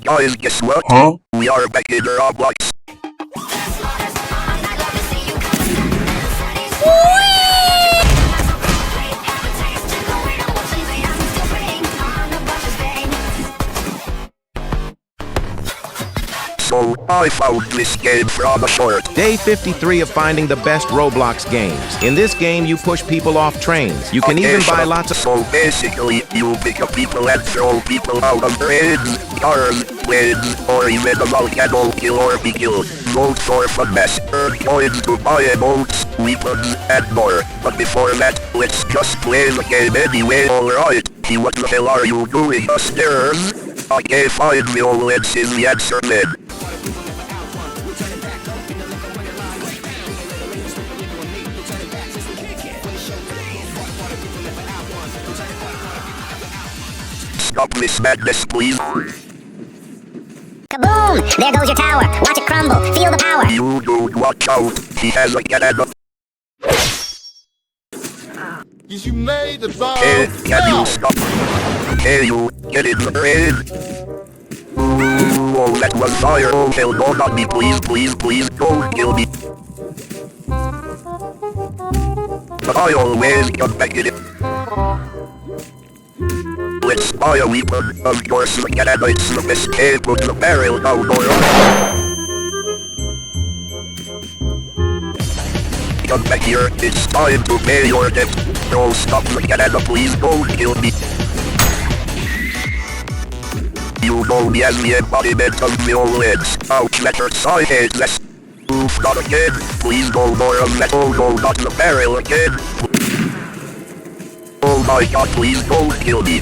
Guys, guess what? Huh? We are back in Roblox. So, I found this game from a short. Day 53 of finding the best Roblox games. In this game, you push people off trains. You can even buy lots of... So basically, you pick up people and throw people out of trains, cars, planes, or even a volcano, kill or be killed. Vote for fun mess, earn coins to buy emotes, weapons, and more. But before that, let's just play the game anyway. Alright, what the hell are you doing upstairs? Okay, fine, violence is the answer then. Stop this madness, please. Kaboom! There goes your tower. Watch it crumble. Feel the power. You don't watch out. He has a cannon. You made the bomb. Hey, can you stop? Hey, you, get in the rain. Ooh, oh, that was fire. Oh, hell no, not me, please, please, please, don't kill me. But I always come back in it. Let's buy a weapon, of course, the cannon, it's the best way, put the barrel down, come back here, it's time to pay your debt. Don't stop the cannon, please don't kill me. You know me as the embodiment of violence. Ouch, letter I hate this. Oof, not again. Please no more of that. Oh no, not the barrel again. Oh my god, please don't kill me.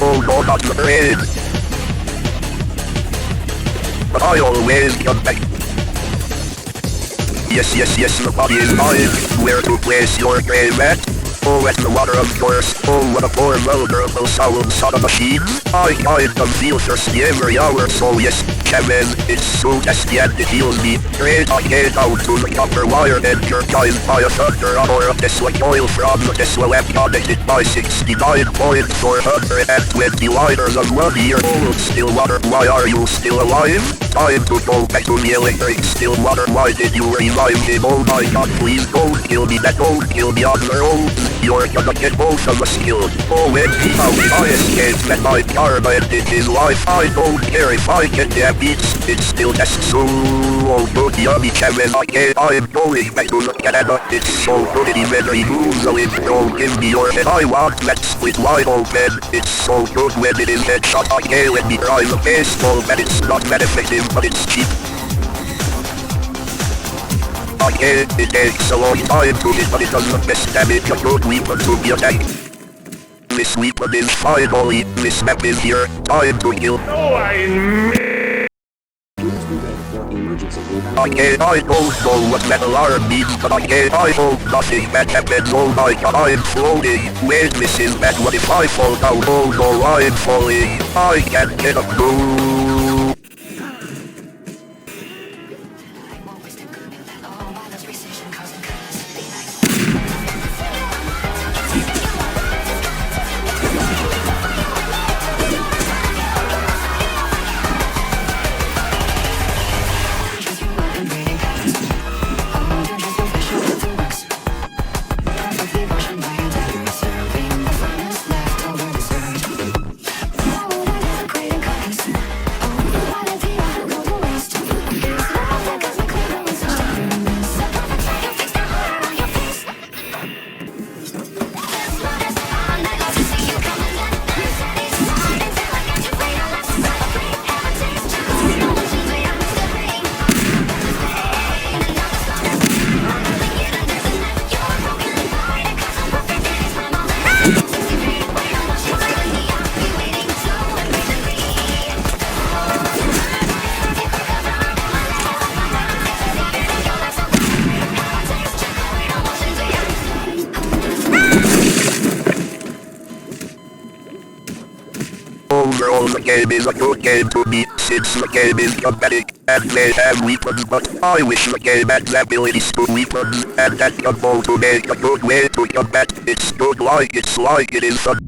Oh no, not the brain. But I always come back. Yes, yes, yes, the body is mine. Where to place your grave at? Oh, at the water, of course. Oh, what a poor vulnerable soul son of a machine. I kind of feel thirsty every hour, so yes, Kevin, it's so tasty and it heals me. Great, I get out to the copper wire and you're killed by a thunder or a Tesla coil from the Tesla web connected by 69.420 liters of 1 year old still water. Why are you still alive? Time to go back to the electric still water. Why did you revive him? Oh my god, please don't kill me. That don't kill me on their own. You're gonna get both of us killed. Oh, and I escaped that my karma ended his life. I don't care if I get their beats. It's still just so good, yummy Kevin. I'm going back to the Canada. It's so good, even removes a lip. Don't give me your head. I want that split wide open. It's so good when it is headshot. Okay, let me try the baseball, but it's not that effective, but it's cheap. Okay, it takes a long time to hit, but it does the best damage. A good weapon to be attacked. This weapon is finally, this map is here. Time to kill. Okay, I don't know what that alarm means, but okay, I hope nothing bad happens. Oh my god, I'm floating. Wait, this is bad. What if I fall down? Oh no, I'm falling. I can't get up. No. Overall, the game is a good game to me, since the game is combatic, and they have weapons, but I wish the game had the abilities to weapons, and that combo to make a good way to combat. It's good like it is fun.